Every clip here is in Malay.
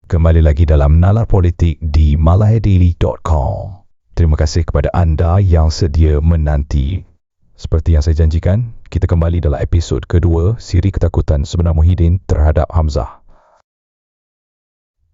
Kembali lagi dalam Nalar Politik di malayadaily.com. Terima kasih kepada anda yang sedia menanti. Seperti yang saya janjikan, kita kembali dalam episod kedua siri ketakutan sebenar Muhyiddin terhadap Hamzah.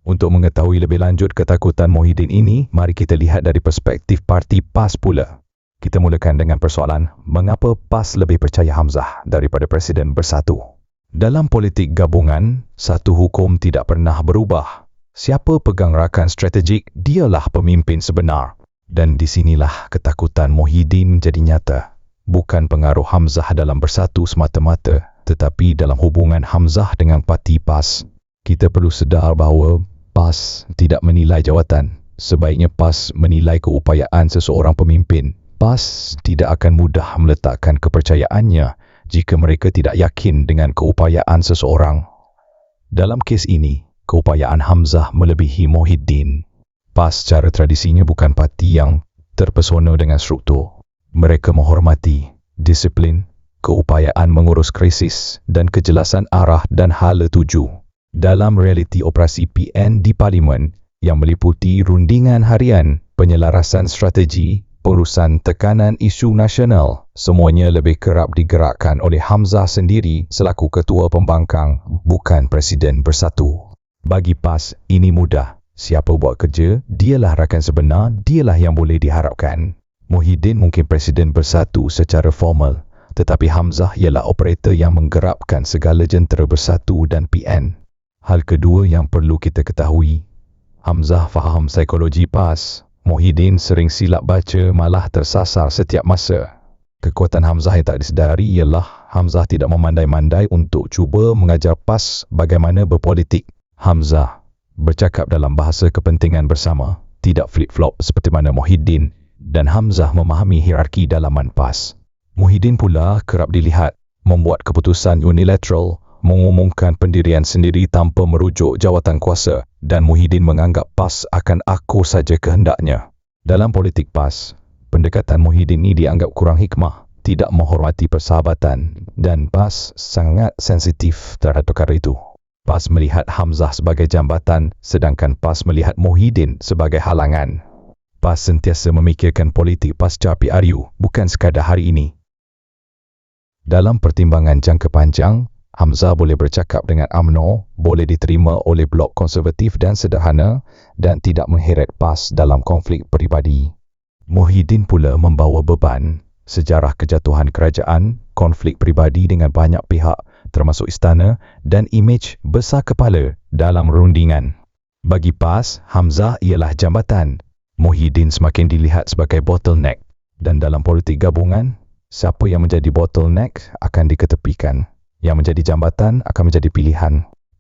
Untuk mengetahui lebih lanjut ketakutan Muhyiddin ini, mari kita lihat dari perspektif parti PAS pula. Kita mulakan dengan persoalan, mengapa PAS lebih percaya Hamzah daripada Presiden Bersatu? Dalam politik gabungan, satu hukum tidak pernah berubah. Siapa pegang rakan strategik, dialah pemimpin sebenar. Dan di sinilah ketakutan Muhyiddin menjadi nyata. Bukan pengaruh Hamzah dalam Bersatu semata-mata, tetapi dalam hubungan Hamzah dengan parti PAS. Kita perlu sedar bahawa PAS tidak menilai jawatan. Sebaiknya PAS menilai keupayaan seseorang pemimpin. PAS tidak akan mudah meletakkan kepercayaannya jika mereka tidak yakin dengan keupayaan seseorang. Dalam kes ini, keupayaan Hamzah melebihi Muhyiddin. PAS secara tradisinya bukan parti yang terpesona dengan struktur. Mereka menghormati disiplin, keupayaan mengurus krisis dan kejelasan arah dan hala tuju. Dalam realiti operasi PN di Parlimen yang meliputi rundingan harian, penyelarasan strategi, pengurusan tekanan isu nasional, semuanya lebih kerap digerakkan oleh Hamzah sendiri selaku ketua pembangkang, bukan Presiden Bersatu. Bagi PAS, ini mudah. Siapa buat kerja, dialah rakan sebenar, dialah yang boleh diharapkan. Muhyiddin mungkin Presiden Bersatu secara formal, tetapi Hamzah ialah operator yang menggerakkan segala jentera Bersatu dan PN. Hal kedua yang perlu kita ketahui, Hamzah faham psikologi PAS. Muhyiddin sering silap baca, malah tersasar setiap masa. Kekuatan Hamzah yang tak disedari ialah Hamzah tidak memandai-mandai untuk cuba mengajar PAS bagaimana berpolitik. Hamzah bercakap dalam bahasa kepentingan bersama, tidak flip-flop seperti mana Muhyiddin, dan Hamzah memahami hierarki dalaman PAS. Muhyiddin pula kerap dilihat membuat keputusan unilateral, mengumumkan pendirian sendiri tanpa merujuk jawatan kuasa, dan Muhyiddin menganggap PAS akan akur saja kehendaknya. Dalam politik PAS, pendekatan Muhyiddin ini dianggap kurang hikmah, tidak menghormati persahabatan, dan PAS sangat sensitif terhadap perkara itu. PAS melihat Hamzah sebagai jambatan, sedangkan PAS melihat Muhyiddin sebagai halangan. PAS sentiasa memikirkan politik pasca PRU, bukan sekadar hari ini. Dalam pertimbangan jangka panjang, Hamzah boleh bercakap dengan UMNO, boleh diterima oleh blok konservatif dan sederhana, dan tidak mengheret PAS dalam konflik peribadi. Muhyiddin pula membawa beban, sejarah kejatuhan kerajaan, konflik peribadi dengan banyak pihak, termasuk istana, dan imej besar kepala dalam rundingan. Bagi PAS, Hamzah ialah jambatan. Muhyiddin semakin dilihat sebagai bottleneck. Dan dalam politik gabungan, siapa yang menjadi bottleneck akan diketepikan. Yang menjadi jambatan akan menjadi pilihan.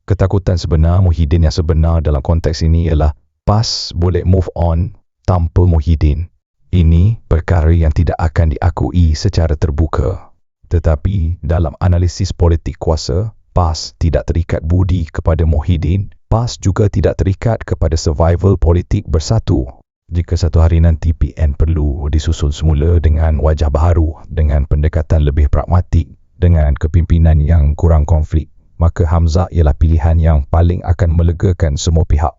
Ketakutan sebenar Muhyiddin yang sebenar dalam konteks ini ialah PAS boleh move on tanpa Muhyiddin. Ini perkara yang tidak akan diakui secara terbuka. Tetapi dalam analisis politik kuasa, PAS tidak terikat budi kepada Muhyiddin. PAS juga tidak terikat kepada survival politik Bersatu. Jika satu hari nanti PN perlu disusun semula dengan wajah baharu, dengan pendekatan lebih pragmatik, dengan kepimpinan yang kurang konflik, maka Hamzah ialah pilihan yang paling akan melegakan semua pihak.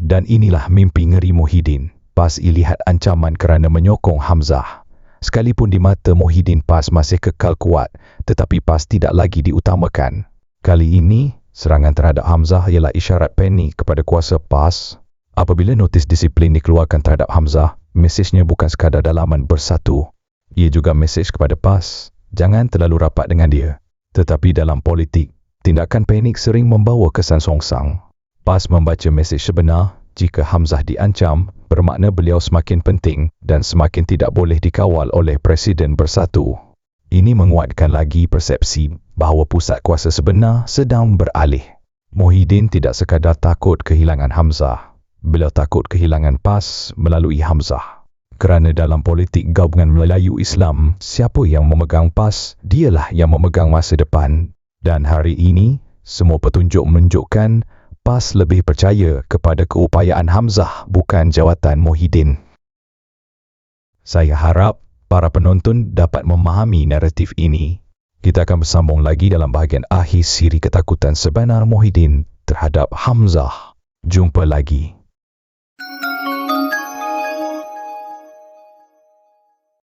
Dan inilah mimpi ngeri Muhyiddin. PAS lihat ancaman kerana menyokong Hamzah. Sekalipun di mata Muhyiddin PAS masih kekal kuat, tetapi PAS tidak lagi diutamakan. Kali ini, serangan terhadap Hamzah ialah isyarat panik kepada kuasa PAS. Apabila notis disiplin dikeluarkan terhadap Hamzah, mesejnya bukan sekadar dalaman Bersatu. Ia juga mesej kepada PAS. Jangan terlalu rapat dengan dia. Tetapi dalam politik, tindakan panik sering membawa kesan songsang. PAS membaca mesej sebenar, jika Hamzah diancam, bermakna beliau semakin penting dan semakin tidak boleh dikawal oleh Presiden Bersatu. Ini menguatkan lagi persepsi bahawa pusat kuasa sebenar sedang beralih. Muhyiddin tidak sekadar takut kehilangan Hamzah. Beliau takut kehilangan PAS melalui Hamzah. Kerana dalam politik gabungan Melayu Islam, siapa yang memegang PAS, dialah yang memegang masa depan. Dan hari ini, semua petunjuk menunjukkan PAS lebih percaya kepada keupayaan Hamzah, bukan jawatan Muhyiddin. Saya harap para penonton dapat memahami naratif ini. Kita akan bersambung lagi dalam bahagian akhir siri ketakutan sebenar Muhyiddin terhadap Hamzah. Jumpa lagi.